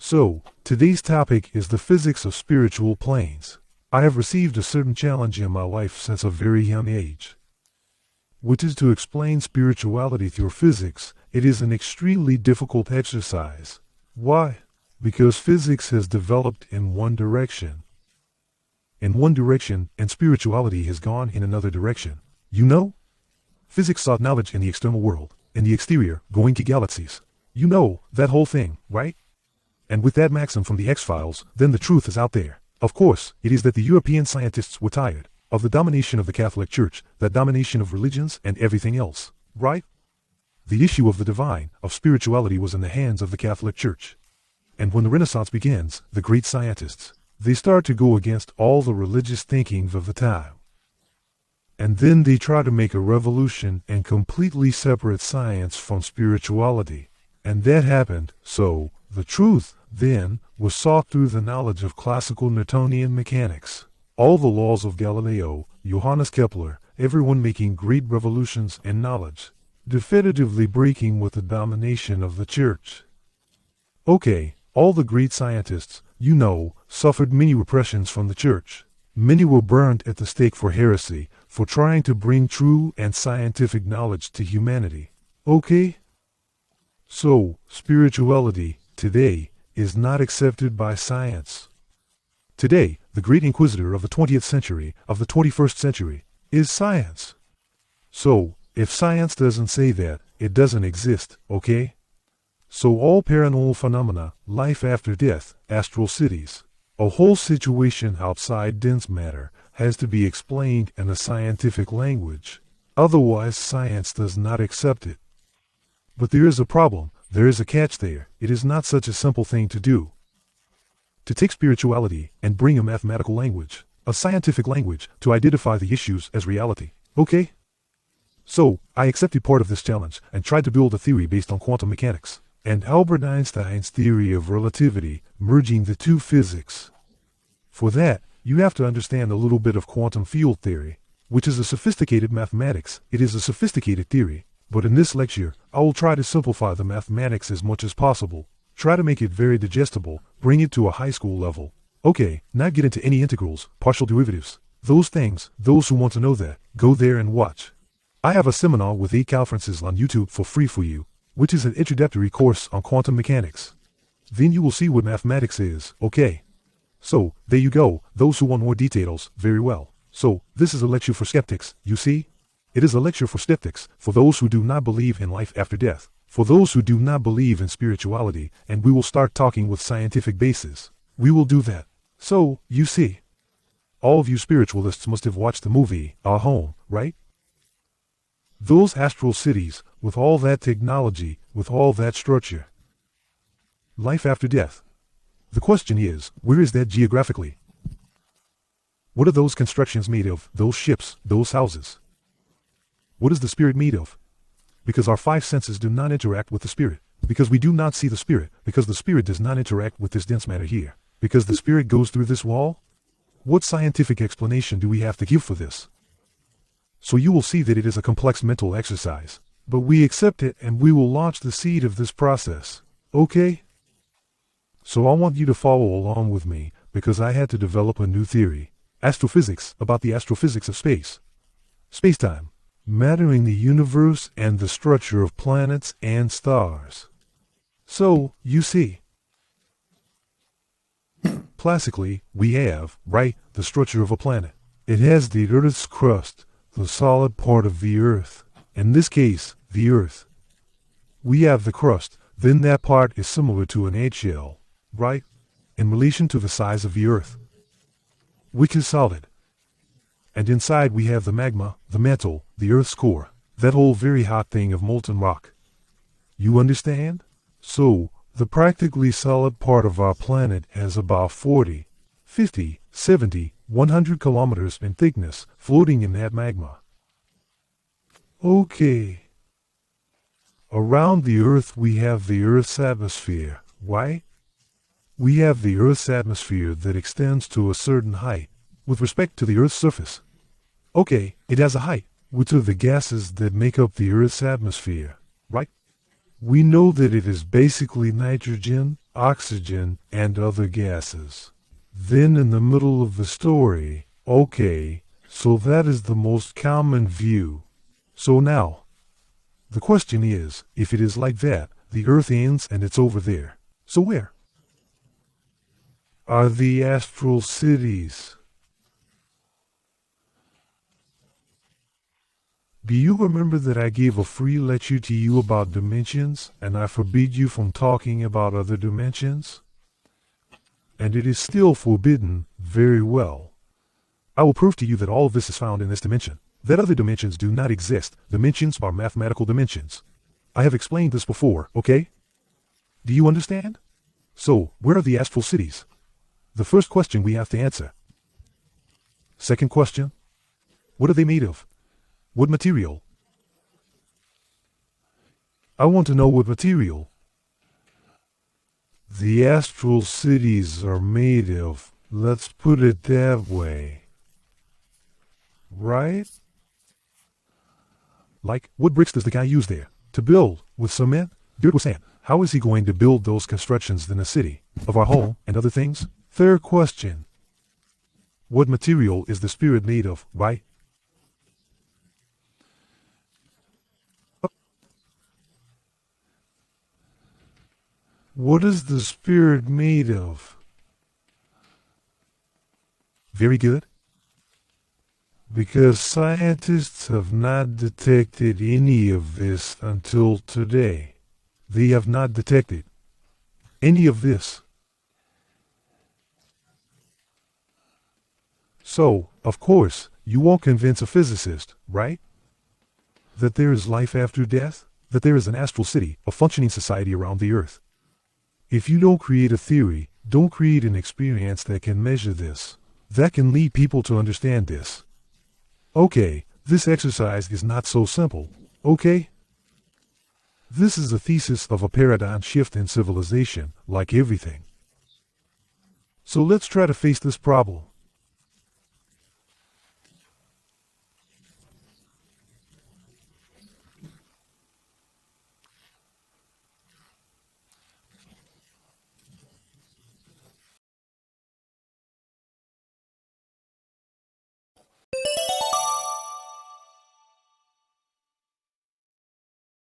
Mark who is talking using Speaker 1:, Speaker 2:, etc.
Speaker 1: So, today's topic is the physics of spiritual planes. I have received a certain challenge in my life since a very young age, which is to explain spirituality through physics. It is an extremely difficult exercise. Why? Because physics has developed in one direction. And spirituality has gone in another direction. You know? Physics sought knowledge in the external world, in the exterior, going to galaxies. You know, that whole thing, right? And with that maxim from the X-Files, then the truth is out there. Of course, it is that the European scientists were tired of the domination of the Catholic Church, that domination of religions and everything else, right? The issue of the divine, of spirituality was in the hands of the Catholic Church. And when the Renaissance begins, the great scientists, they start to go against all the religious thinking of the time. And then they try to make a revolution and completely separate science from spirituality. And that happened, so the truth, then, was sought through the knowledge of classical Newtonian mechanics. All the laws of Galileo, Johannes Kepler, everyone making great revolutions in knowledge, definitively breaking with the domination of the church. Okay, all the great scientists, you know, suffered many repressions from the church. Many were burned at the stake for heresy, for trying to bring true and scientific knowledge to humanity. Okay? So, spirituality, today, is not accepted by science. Today, the great inquisitor of the 20th century, of the 21st century, is science. So, if science doesn't say that, it doesn't exist, okay? So all paranormal phenomena, life after death, astral cities, a whole situation outside dense matter, has to be explained in a scientific language. Otherwise, science does not accept it. But there is a problem, there is a catch there. It is not such a simple thing to do. To take spirituality and bring a mathematical language, a scientific language, to identify the issues as reality. Okay? So, I accepted part of this challenge and tried to build a theory based on quantum mechanics and Albert Einstein's theory of relativity, merging the two physics. For that, you have to understand a little bit of quantum field theory, which is a sophisticated mathematics. It is a sophisticated theory. But in this lecture, I will try to simplify the mathematics as much as possible. Try to make it very digestible, bring it to a high school level. Okay, not get into any integrals, partial derivatives. Those things, those who want to know that, go there and watch. I have a seminar with 8 conferences on YouTube for free for you, which is an introductory course on quantum mechanics. Then you will see what mathematics is, okay? So, there you go, those who want more details, very well. So, this is a lecture for skeptics, you see? It is a lecture for skeptics, for those who do not believe in life after death, for those who do not believe in spirituality, and we will start talking with scientific basis. We will do that. So, you see, all of you spiritualists must have watched the movie, Our Home, right? Those astral cities, with all that technology, with all that structure. Life after death. The question is, where is that geographically? What are those constructions made of, those ships, those houses? What is the spirit made of? Because our 5 senses do not interact with the spirit. Because we do not see the spirit. Because the spirit does not interact with this dense matter here. Because the spirit goes through this wall? What scientific explanation do we have to give for this? So you will see that it is a complex mental exercise. But we accept it and we will launch the seed of this process. Okay? So I want you to follow along with me, because I had to develop a new theory. Astrophysics, about the astrophysics of space. Space-time. Matter in the universe and the structure of planets and stars. So, you see, classically, we have, right, the structure of a planet. It has the Earth's crust, the solid part of the Earth. In this case, the Earth. We have the crust, then that part is similar to an eggshell, right, in relation to the size of the Earth, which is solid. And inside we have the magma, the mantle, the Earth's core, that whole very hot thing of molten rock. You understand? So, the practically solid part of our planet has about 40, 50, 70, 100 kilometers in thickness, floating in that magma. Okay. Around the Earth we have the Earth's atmosphere, right? We have the Earth's atmosphere that extends to a certain height, with respect to the Earth's surface. Okay, it has a height, which are the gases that make up the Earth's atmosphere, right? We know that it is basically nitrogen, oxygen, and other gases. Then in the middle of the story, okay, so that is the most common view. So now, the question is, if it is like that, the Earth ends and it's over there. So where are the astral cities? Do you remember that I gave a free lecture to you about dimensions, and I forbid you from talking about other dimensions? And it is still forbidden. Very well. I will prove to you that all of this is found in this dimension, that other dimensions do not exist. Dimensions are mathematical dimensions. I have explained this before, okay? Do you understand? So, where are the astral cities? The first question we have to answer. Second question, what are they made of? What material? I want to know what material. The astral cities are made of, let's put it that way. Right? Like, what bricks does the guy use there? To build? With cement? Dirt with sand. How is he going to build those constructions in a city? Of our home and other things? Third question. What material is the spirit made of, right? What is the spirit made of? Very good. Because scientists have not detected any of this until today. They have not detected any of this. So, of course, you won't convince a physicist, right? That there is life after death? That there is an astral city, a functioning society around the earth. If you don't create a theory, don't create an experience that can measure this, that can lead people to understand this. Okay, this exercise is not so simple, okay? This is a thesis of a paradigm shift in civilization, like everything. So let's try to face this problem.